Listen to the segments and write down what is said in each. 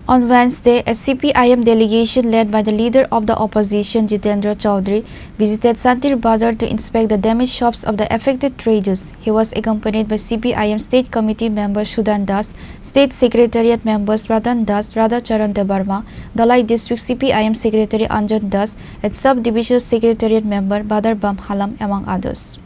On Wednesday, a CPIM delegation led by the leader of the opposition, Jitendra Chaudhary, visited Santir Bazar to inspect the damaged shops of the affected traders. He was accompanied by CPIM State Committee member Sudan Das, State Secretariat members Radhan Das, Radhacharan Debarma, Dalai District CPIM Secretary Anjan Das, and Sub-Divisional Secretariat member Badar Bam Halam, among others.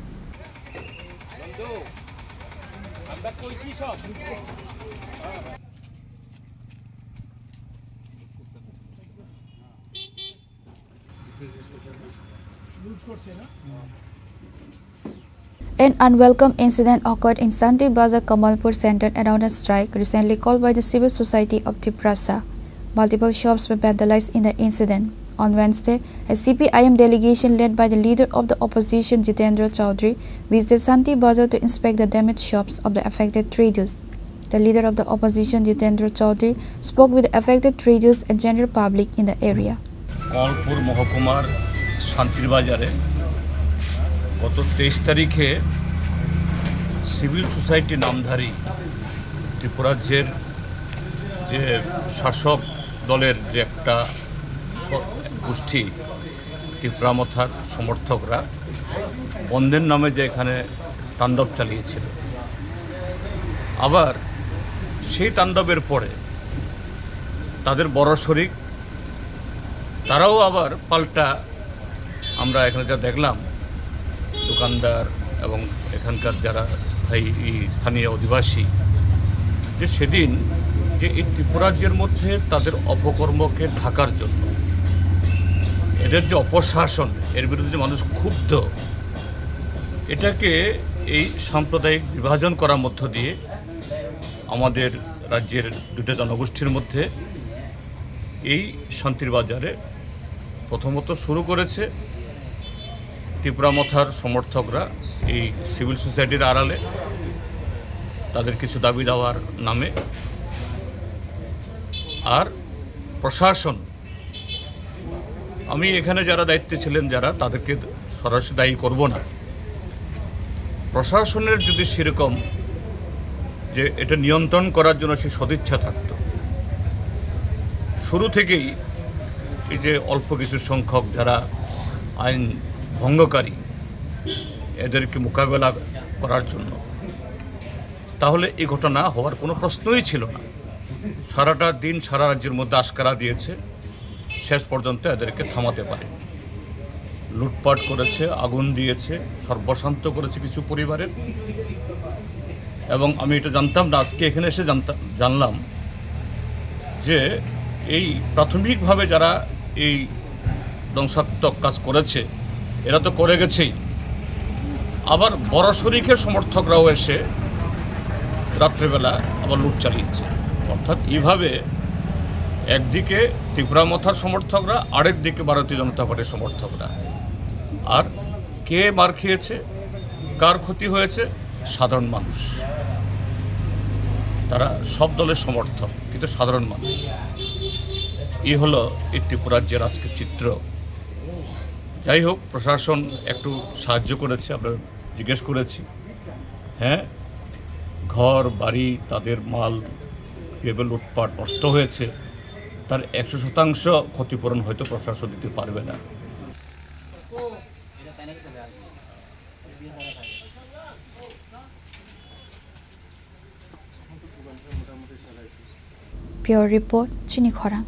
An unwelcome incident occurred in Santir Bazar Kamalpur centered around a strike recently called by the civil society of Tiprasa. Multiple shops were vandalized in the incident. On Wednesday, a CPIM delegation led by the leader of the opposition, Jitendra Chaudhary, visited Santir Bazar to inspect the damaged shops of the affected traders. The leader of the opposition, Jitendra Chaudhary, spoke with the affected traders and general public in the area. Kamalpur মহকুমার শান্তির বাজারে গত 23 তারিখে civil society নামধারী ত্রিপুরাজ্যের যে শাসক দলের যে একটা গোষ্ঠী ত্রিপুরামথার সমর্থকরা বন্ধের নামে যে এখানে তাণ্ডব চালিয়েছিল, আবার সেই তাণ্ডবের পরে তাদের বড় শরিক তারাও আবার পাল্টা, আমরা এখানে যা দেখলাম দোকানদার এবং এখানকার যারা স্থানীয় অধিবাসী, যে সেদিন যে এই ত্রিপুরাজ্যের মধ্যে তাদের অপকর্মকে ঢাকার জন্য এদের যে অপশাসন, এর বিরুদ্ধে যে মানুষ ক্ষুব্ধ, এটাকে এই সাম্প্রদায়িক বিভাজন করার মধ্য দিয়ে আমাদের রাজ্যের দুটো জনগোষ্ঠীর মধ্যে এই শান্তির বাজারে প্রথমত শুরু করেছে ত্রিপুরামথার সমর্থকরা এই সিভিল সোসাইটির আড়ালে তাদের কিছু দাবি দেওয়ার নামে। আর প্রশাসন, আমি এখানে যারা দায়িত্বে ছিলেন যারা, তাদেরকে সরাসরি দায়ী করব না। প্রশাসনের যদি সেরকম যে এটা নিয়ন্ত্রণ করার জন্য সে সদিচ্ছা থাকত, শুরু থেকেই এই যে অল্প কিছু সংখ্যক যারা আইন ভঙ্গকারী, এদেরকে মোকাবেলা করার জন্য, তাহলে এই ঘটনা হওয়ার কোনো প্রশ্নই ছিল না। সারাটা দিন সারা রাজ্যের মধ্যে আশকারা দিয়েছে, শেষ পর্যন্ত এদেরকে থামাতে পারে। লুটপাট করেছে, আগুন দিয়েছে, সর্বশান্ত করেছে কিছু পরিবারের। এবং আমি এটা জানতাম না, আজকে এখানে এসে জানলাম যে এই প্রাথমিকভাবে যারা এই ধ্বংসাত্মক কাজ করেছে এরা তো করে গেছেই, আবার বড় শরিকের সমর্থকরাও এসে রাত্রেবেলা আবার লুট চালিয়েছে। অর্থাৎ এইভাবে একদিকে ত্রিপুরামথার সমর্থকরা, আরেক দিকে ভারতীয় জনতা পার্টির সমর্থকরা। আর কে মার খেয়েছে, কার ক্ষতি হয়েছে? সাধারণ মানুষ। তারা সব দলের সমর্থক, কিন্তু সাধারণ মানুষ। এই হলো এই ত্রিপুরাজ্যের আজকের চিত্র। যাই হোক, প্রশাসন একটু সাহায্য করেছে, আমরা জিজ্ঞেস করেছি। হ্যাঁ, ঘর বাড়ি, তাদের মাল যেভাবে লুটপাট নষ্ট হয়েছে, তার 100% ক্ষতিপূরণ হয়তো প্রশাসন দিতে পারবে না। Pure Report, Chini Khorang.